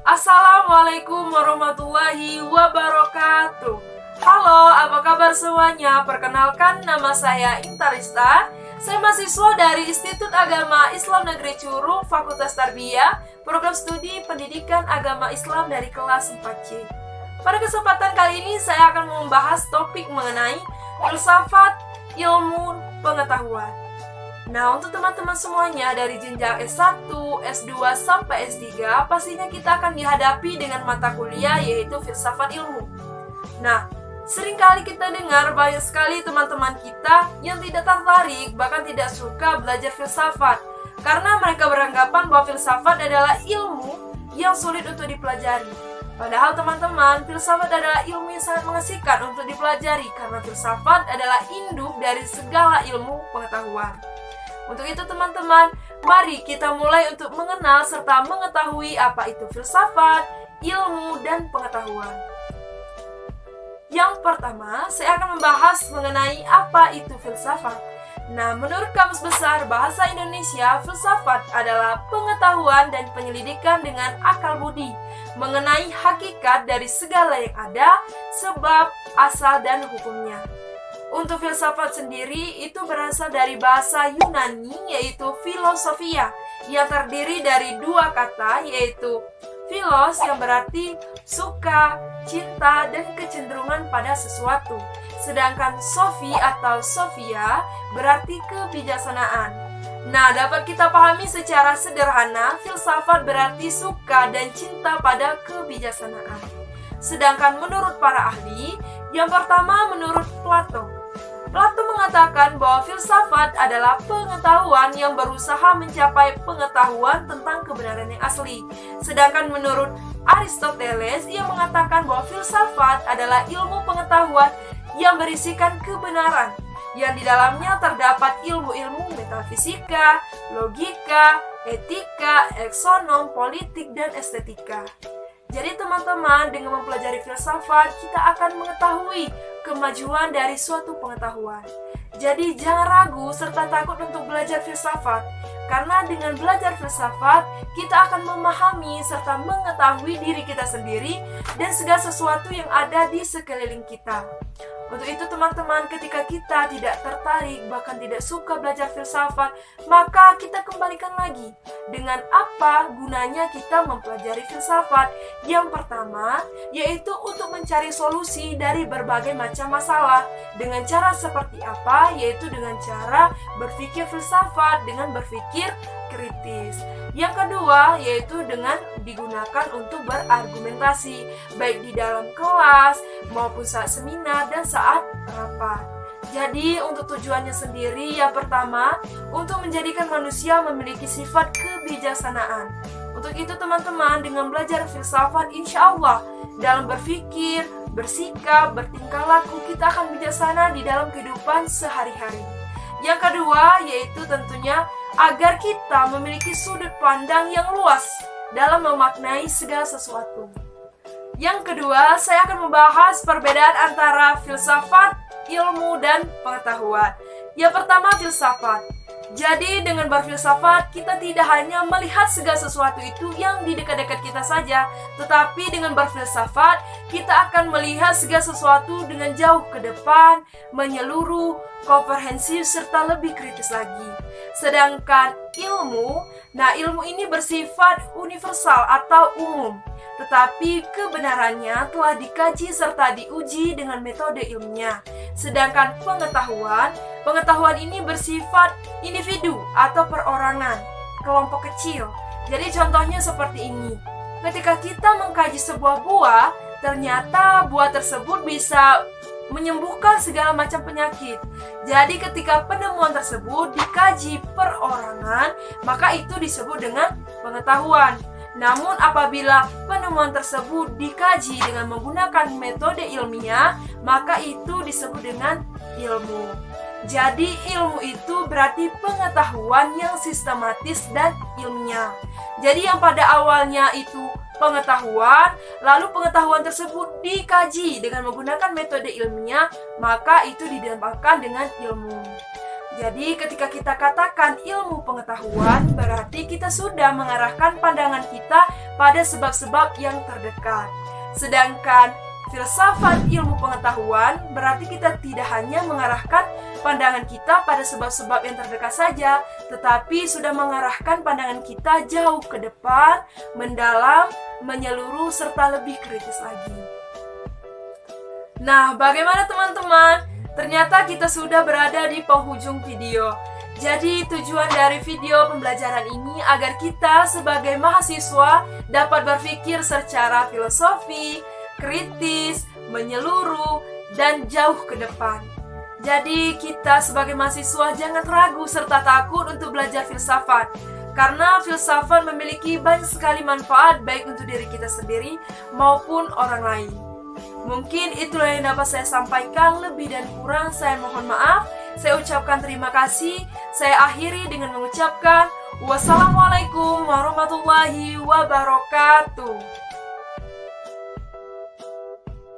Assalamualaikum warahmatullahi wabarakatuh. Halo, apa kabar semuanya? Perkenalkan, nama saya Intarista. Saya mahasiswa dari Institut Agama Islam Negeri Curug, Fakultas Tarbiyah, Program Studi Pendidikan Agama Islam dari kelas 4C. Pada kesempatan kali ini saya akan membahas topik mengenai filsafat ilmu pengetahuan. Nah, untuk teman-teman semuanya dari jenjang S1, S2, sampai S3, pastinya kita akan dihadapi dengan mata kuliah yaitu filsafat ilmu. Nah, seringkali kita dengar banyak sekali teman-teman kita yang tidak tertarik, bahkan tidak suka belajar filsafat, karena mereka beranggapan bahwa filsafat adalah ilmu yang sulit untuk dipelajari. Padahal teman-teman, filsafat adalah ilmu yang sangat mengasihkan untuk dipelajari, karena filsafat adalah induk dari segala ilmu pengetahuan. Untuk itu teman-teman, mari kita mulai untuk mengenal serta mengetahui apa itu filsafat, ilmu, dan pengetahuan. Yang pertama, saya akan membahas mengenai apa itu filsafat. Nah, menurut Kamus Besar Bahasa Indonesia, filsafat adalah pengetahuan dan penyelidikan dengan akal budi mengenai hakikat dari segala yang ada, sebab, asal, dan hukumnya. Untuk filsafat sendiri itu berasal dari bahasa Yunani yaitu filosofia yang terdiri dari dua kata yaitu philos yang berarti suka, cinta, dan kecenderungan pada sesuatu. Sedangkan sophi atau sophia berarti kebijaksanaan. Nah, dapat kita pahami secara sederhana, filsafat berarti suka dan cinta pada kebijaksanaan. Sedangkan menurut para ahli, yang pertama menurut Plato. Plato mengatakan bahwa filsafat adalah pengetahuan yang berusaha mencapai pengetahuan tentang kebenaran yang asli. Sedangkan menurut Aristoteles, ia mengatakan bahwa filsafat adalah ilmu pengetahuan yang berisikan kebenaran, yang di dalamnya terdapat ilmu-ilmu metafisika, logika, etika, ekonom, politik, dan estetika. Jadi teman-teman, dengan mempelajari filsafat, kita akan mengetahui kemajuan dari suatu pengetahuan. Jadi jangan ragu serta takut untuk belajar filsafat, karena dengan belajar filsafat, kita akan memahami serta mengetahui diri kita sendiri dan segala sesuatu yang ada di sekeliling kita. Untuk itu teman-teman, ketika kita tidak tertarik, bahkan tidak suka belajar filsafat, maka kita kembalikan lagi. Dengan apa gunanya kita mempelajari filsafat? Yang pertama, yaitu untuk mencari solusi dari berbagai macam masalah. Dengan cara seperti apa? Yaitu dengan cara berpikir filsafat, dengan berpikir kritis. Yang kedua, yaitu dengan digunakan untuk berargumentasi, baik di dalam kelas, maupun saat seminar, dan saat rapat. Jadi, untuk tujuannya sendiri, yang pertama, untuk menjadikan manusia memiliki sifat kebijaksanaan. Untuk itu, teman-teman, dengan belajar filsafat, insya Allah, dalam berpikir, bersikap, bertingkah laku, kita akan bijaksana di dalam kehidupan sehari-hari. Yang kedua, yaitu tentunya agar kita memiliki sudut pandang yang luas dalam memaknai segala sesuatu. Yang kedua, saya akan membahas perbedaan antara filsafat, ilmu, dan pengetahuan. Yang pertama, filsafat. Jadi dengan berfilsafat, kita tidak hanya melihat segala sesuatu itu yang di dekat-dekat kita saja, tetapi dengan berfilsafat, kita akan melihat segala sesuatu dengan jauh ke depan, menyeluruh, komprehensif, serta lebih kritis lagi. Sedangkan ilmu, ilmu ini bersifat universal atau umum, tetapi kebenarannya telah dikaji serta diuji dengan metode ilmiah. Sedangkan pengetahuan ini bersifat individu atau perorangan, kelompok kecil. Jadi contohnya seperti ini. Ketika kita mengkaji sebuah buah, ternyata buah tersebut bisa menyembuhkan segala macam penyakit. Jadi ketika penemuan tersebut dikaji perorangan, maka itu disebut dengan pengetahuan. Namun apabila penemuan tersebut dikaji dengan menggunakan metode ilmiah, maka itu disebut dengan ilmu. Jadi ilmu itu berarti pengetahuan yang sistematis dan ilmiah. Jadi yang pada awalnya itu pengetahuan, lalu pengetahuan tersebut dikaji dengan menggunakan metode ilmiah, maka itu dinamakan dengan ilmu. Jadi ketika kita katakan ilmu pengetahuan, berarti kita sudah mengarahkan pandangan kita pada sebab-sebab yang terdekat. Sedangkan filsafat ilmu pengetahuan berarti kita tidak hanya mengarahkan pandangan kita pada sebab-sebab yang terdekat saja, tetapi sudah mengarahkan pandangan kita jauh ke depan, mendalam, menyeluruh, serta lebih kritis lagi. Nah, bagaimana teman-teman? Ternyata kita sudah berada di penghujung video. Jadi tujuan dari video pembelajaran ini agar kita sebagai mahasiswa dapat berpikir secara filosofi, kritis, menyeluruh, dan jauh ke depan. Jadi kita sebagai mahasiswa jangan ragu serta takut untuk belajar filsafat. Karena filsafat memiliki banyak sekali manfaat baik untuk diri kita sendiri maupun orang lain. Mungkin itulah yang dapat saya sampaikan, lebih dan kurang saya mohon maaf. Saya ucapkan terima kasih. Saya akhiri dengan mengucapkan wassalamualaikum warahmatullahi wabarakatuh.